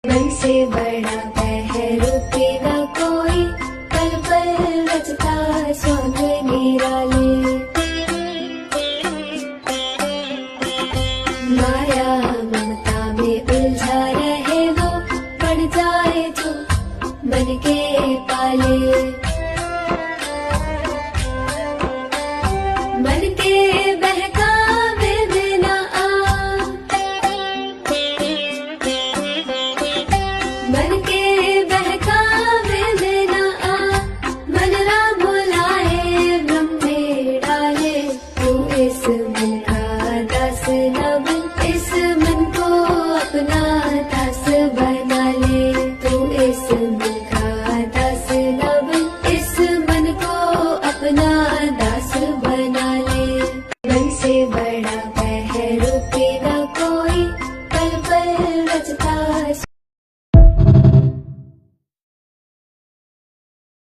मन से बड़ा पहरु के न कोई, पल पल रचता सौंदर्य निराले। माया ममता में उलझा रहे वो, पड़ जाए जो मन के